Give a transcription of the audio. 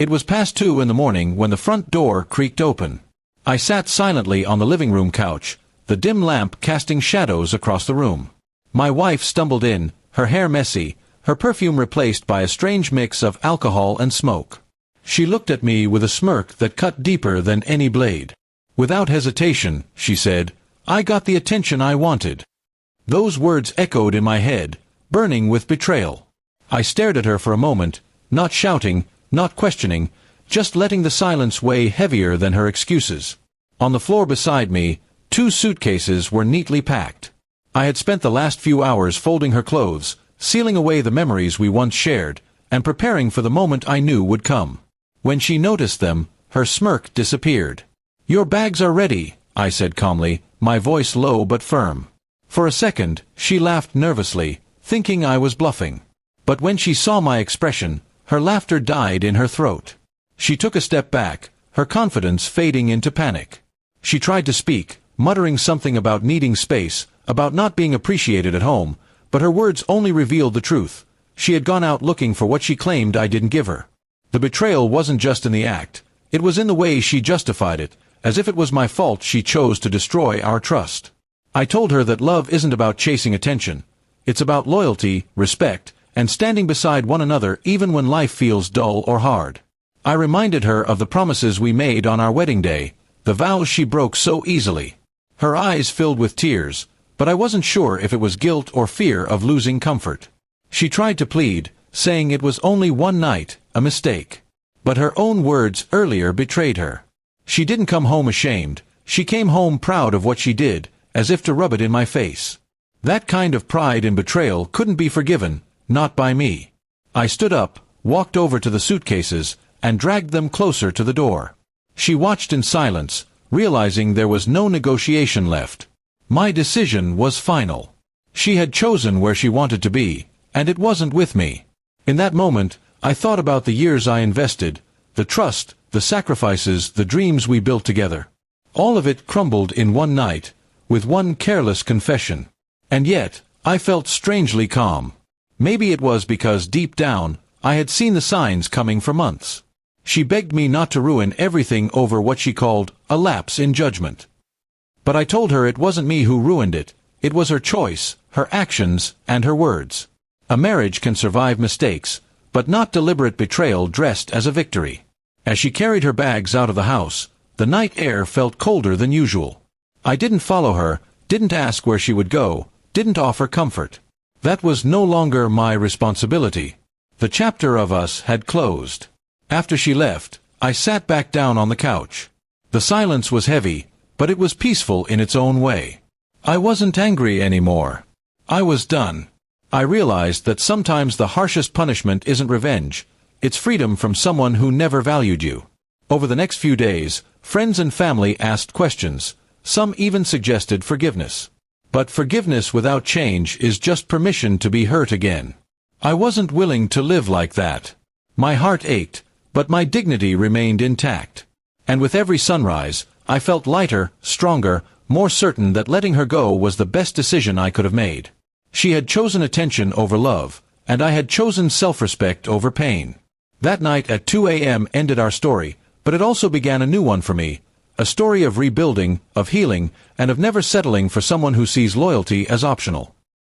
It was past 2 in the morning when the front door creaked open. I sat silently on the living room couch, the dim lamp casting shadows across the room. My wife stumbled in, her hair messy, her perfume replaced by a strange mix of alcohol and smoke. She looked at me with a smirk that cut deeper than any blade. Without hesitation, she said, "I got the attention I wanted." Those words echoed in my head, burning with betrayal. I stared at her for a moment, not shouting, not questioning, just letting the silence weigh heavier than her excuses. On the floor beside me, 2 suitcases were neatly packed. I had spent the last few hours folding her clothes, sealing away the memories we once shared, and preparing for the moment I knew would come. When she noticed them, her smirk disappeared. "Your bags are ready," I said calmly, my voice low but firm. For a second, she laughed nervously, thinking I was bluffing. But when she saw my expression, her laughter died in her throat. She took a step back, her confidence fading into panic. She tried to speak, muttering something about needing space, about not being appreciated at home, but her words only revealed the truth. She had gone out looking for what she claimed I didn't give her. The betrayal wasn't just in the act, it was in the way she justified it, as if it was my fault she chose to destroy our trust. I told her that love isn't about chasing attention. It's about loyalty, respect, and standing beside one another even when life feels dull or hard. I reminded her of the promises we made on our wedding day, the vows she broke so easily. Her eyes filled with tears, but I wasn't sure if it was guilt or fear of losing comfort. She tried to plead, saying it was only one night, a mistake. But her own words earlier betrayed her. She didn't come home ashamed, she came home proud of what she did, as if to rub it in my face. That kind of pride in betrayal couldn't be forgiven, not by me. I stood up, walked over to the suitcases, and dragged them closer to the door. She watched in silence, realizing there was no negotiation left. My decision was final. She had chosen where she wanted to be, and it wasn't with me. In that moment, I thought about the years I invested, the trust, the sacrifices, the dreams we built together. All of it crumbled in one night, with one careless confession. And yet, I felt strangely calm. Maybe it was because deep down, I had seen the signs coming for months. She begged me not to ruin everything over what she called a lapse in judgment. But I told her it wasn't me who ruined it, it was her choice, her actions, and her words. A marriage can survive mistakes, but not deliberate betrayal dressed as a victory. As she carried her bags out of the house, the night air felt colder than usual. I didn't follow her, didn't ask where she would go, didn't offer comfort. That was no longer my responsibility. The chapter of us had closed. After she left, I sat back down on the couch. The silence was heavy, but it was peaceful in its own way. I wasn't angry anymore. I was done. I realized that sometimes the harshest punishment isn't revenge, it's freedom from someone who never valued you. Over the next few days, friends and family asked questions, some even suggested forgiveness. But forgiveness without change is just permission to be hurt again. I wasn't willing to live like that. My heart ached, but my dignity remained intact. And with every sunrise, I felt lighter, stronger, more certain that letting her go was the best decision I could have made. She had chosen attention over love, and I had chosen self-respect over pain. That night at 2 a.m. ended our story, but it also began a new one for me, a story of rebuilding, of healing, and of never settling for someone who sees loyalty as optional.